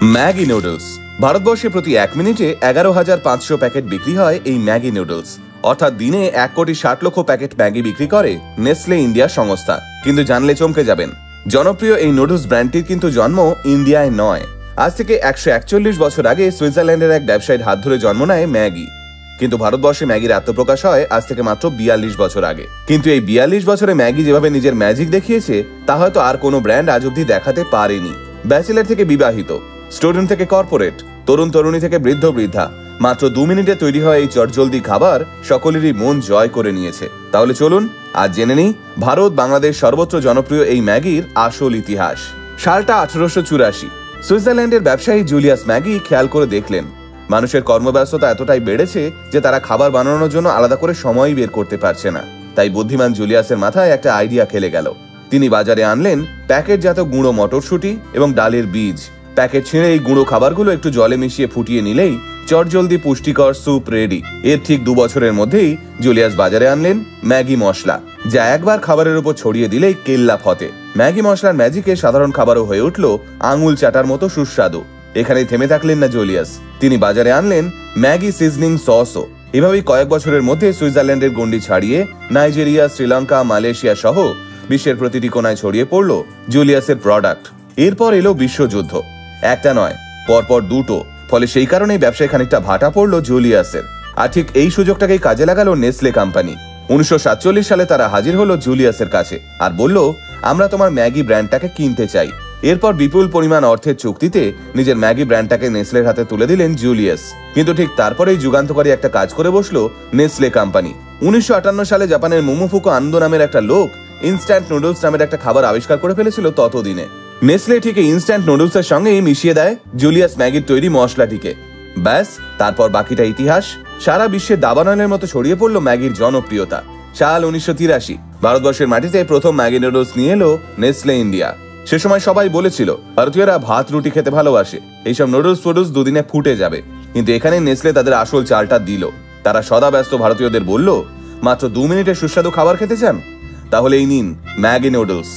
Maggi noodles. ভারতবর্ষে প্রতি 1 মিনিটে 11,500 প্যাকেট বিক্রি হয় এই ম্যাগি নুডলস। অর্থাৎ দিনে 1,60,00,000 প্যাকেট ম্যাগি বিক্রি করে নেসলে ইন্ডিয়া সংস্থা। কিন্তু জানলে চমকে যাবেন, জনপ্রিয় এই নুডলস ব্র্যান্ডটির কিন্তু জন্ম ইন্ডিয়ায় নয়। আজ থেকে 141 বছর আগে সুইজারল্যান্ডের এক ব্যবসায়ীর হাত ধরে জন্ম নেয় ম্যাগি। কিন্তু ভারতবর্ষে ম্যাগির আত্মপ্রকাশ হয় আজ থেকে মাত্র 42 বছর আগে। কিন্তু এই 42 বছরে ম্যাগি যেভাবে নিজের ম্যাজিক দেখিয়েছে তা হয়তো আর কোনো ব্র্যান্ড আজ অব্দি দেখাতে পারেনি। ব্যাচেলর থেকে বিবাহিত, স্টুডেন্ট থেকে কর্পোরেট, তরুণ তরুণী থেকে বৃদ্ধ বৃদ্ধা, মাত্র 2 মিনিটে তৈরি হয় এই চটজলদি খাবার সকলেরই মন জয় করে নিয়েছে। তাহলে চলুন আজ জেনে নিই ভারত বাংলাদেশ সর্বত্র জনপ্রিয় এই ম্যাগির আসল ইতিহাস। সালটা 1884। সুইজারল্যান্ডের ব্যবসায়ী জুলিয়াস ম্যাগি খেয়াল করে দেখলেন মানুষের কর্মব্যস্ততা এতটাই বেড়েছে যে তারা খাবার বানানোর জন্য আলাদা করে সময়ই বের করতে পারছে না। তাই বুদ্ধিমান জুলিয়াসের মাথায় একটা আইডিয়া খেলে গেল। তিনি বাজারে আনলেন প্যাকেটজাত গুঁড়ো মটরশুঁটি এবং ডালের বীজ। প্যাকেট ছিঁড়ে এই গুঁড়ো খাবারগুলো একটু জলে মিশিয়ে ফুটিয়ে নিলেই চটজলদি পুষ্টিকর স্যুপ রেডি। এর ঠিক 2 বছরের মধ্যেই জুলিয়াস বাজারে আনলেন ম্যাগি মশলা, যা একবার খাবারের উপর ছড়িয়ে দিলেই কেল্লা ফতে। ম্যাগি মশলার ম্যাজিকে সাধারণ খাবারও হয়ে উঠল আঙুল চাটার মতো সুস্বাদু। এখানেই থেমে থাকলেন না জুলিয়াস, তিনি বাজারে আনলেন ম্যাগি সিজনিং সসও। এভাবেই কয়েক বছরের মধ্যে সুইজারল্যান্ডের গণ্ডি ছাড়িয়ে নাইজেরিয়া, শ্রীলঙ্কা, মালয়েশিয়া সহ বিশ্বের প্রতিটি কোনায় ছড়িয়ে পড়ল জুলিয়াসের প্রোডাক্ট। এরপর এলো বিশ্বযুদ্ধ, একটা নয় পরপর দুটো। ফলে সেই কারণেই ব্যবসায় খানিকটা ভাটা পড়ল জুলিয়াসের। আর ঠিক এই সুযোগটাকেই কাজে লাগালো নেসলে কোম্পানি। 1947 সালে তারা হাজির হলো জুলিয়াসের কাছে আর বলল, আমরা তোমার ম্যাগি ব্র্যান্ডটাকে কিনতে চাই। এরপর বিপুল পরিমাণ অর্থের চুক্তিতে নিজের ম্যাগি ব্র্যান্ডটাকে নেসলের হাতে তুলে দিলেন জুলিয়াস। কিন্তু ঠিক তারপরেই যুগান্তকারী একটা কাজ করে বসলো নেসলে কোম্পানি। 1958 সালে জাপানের মোমোফুকো আন্দো নামের একটা লোক ইনস্ট্যান্ট নুডলস নামের একটা খাবার আবিষ্কার করে ফেলেছিল ততদিনে। নেসলে ঠিক ইনস্ট্যান্ট নুডলসের সঙ্গেই মিশিয়ে দেয় জুলিয়াস ম্যাগির তৈরি মশলাটিকে। ব্যাস, তারপর বাকিটা ইতিহাস। সারা বিশ্বে দাবানলের মতো ছড়িয়ে পড়লো ম্যাগির জনপ্রিয়তা। সাল 1983 ভারতবর্ষের মাটিতে প্রথম ম্যাগি নুডলস নিয়ে এলো নেসলে ইন্ডিয়া। সে সময় সবাই বলেছিল ভারতীয়রা ভাত রুটি খেতে ভালোবাসে, এইসব নুডলস ফুডলস দুদিনে ফুটে যাবে। কিন্তু এখানে নেসলে তাদের আসল চালটা দিল। তারা সদা ব্যস্ত ভারতীয়দের বলল, মাত্র 2 মিনিটে সুস্বাদু খাবার খেতে চান? তাহলে এই নিন ম্যাগি নুডলস।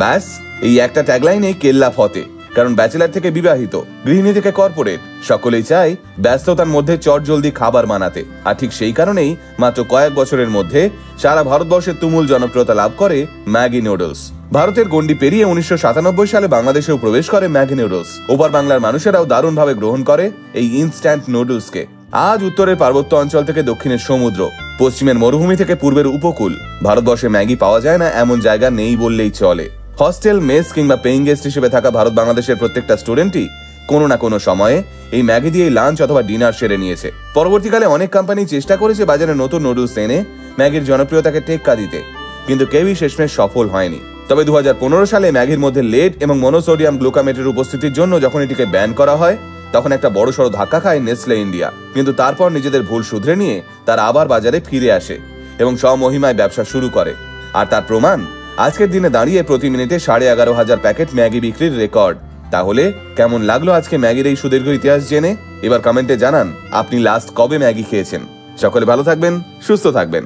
ব্যাস, এই একটা ট্যাগলাইনে কেল্লা ফতে। কারণ ব্যাচেলার থেকে বিবাহিত, গৃহিণী থেকে কর্পোরেট, সকলেই চায় ব্যস্ততার মধ্যে চটজলদি খাবার বানাতে। আর ঠিক সেই কারণেই মাত্র কয়েক বছরের মধ্যে সারা ভারতবর্ষে তুমুল জনপ্রিয়তা লাভ করে ম্যাগি নুডলস। ভারতের গণ্ডি পেরিয়ে 1997 সালে বাংলাদেশেও প্রবেশ করে ম্যাগি নুডলস। ওপার বাংলার মানুষেরাও দারুণভাবে গ্রহণ করে এই ইনস্ট্যান্ট নুডলসকে। আজ উত্তরের পার্বত্য অঞ্চল থেকে দক্ষিণের সমুদ্র, পশ্চিমের মরুভূমি থেকে পূর্বের উপকূল, ভারতবর্ষে ম্যাগি পাওয়া যায় না এমন জায়গা নেই বললেই চলে। হস্টেল, মেস কিংবা পেইং গেস্ট হিসেবে থাকা ভারত বাংলাদেশের প্রত্যেকটা স্টুডেন্টই কোনো না কোনো সময়ে এই ম্যাগি দিয়ে লাঞ্চ অথবা ডিনার সেরে নিয়েছে। পরবর্তীকালে অনেক কোম্পানি চেষ্টা করেছে বাজারে নতুন নুডলস এনে ম্যাগির জনপ্রিয়তাকে টেক্কা দিতে, কিন্তু কেউই শেষমেশ সফল হয়নি। তবে 2015 সালে ম্যাগির মধ্যে লেড এবং মনোসোডিয়াম গ্লুকামেটের উপস্থিতির জন্য যখন এটিকে ব্যান করা হয়, তখন একটা বড়সড় ধাক্কা খায় নেসলে ইন্ডিয়া। কিন্তু তারপর নিজেদের ভুল শুধরে নিয়ে তারা আবার বাজারে ফিরে আসে এবং স্বমহিমায় ব্যবসা শুরু করে। আর তার প্রমাণ আজকের দিনে দাঁড়িয়ে প্রতি মিনিটে 11,500 প্যাকেট ম্যাগি বিক্রির রেকর্ড। তাহলে কেমন লাগলো আজকে ম্যাগির এই সুদীর্ঘ ইতিহাস জেনে? এবার কমেন্টে জানান আপনি লাস্ট কবে ম্যাগি খেয়েছেন। সকলে ভালো থাকবেন, সুস্থ থাকবেন।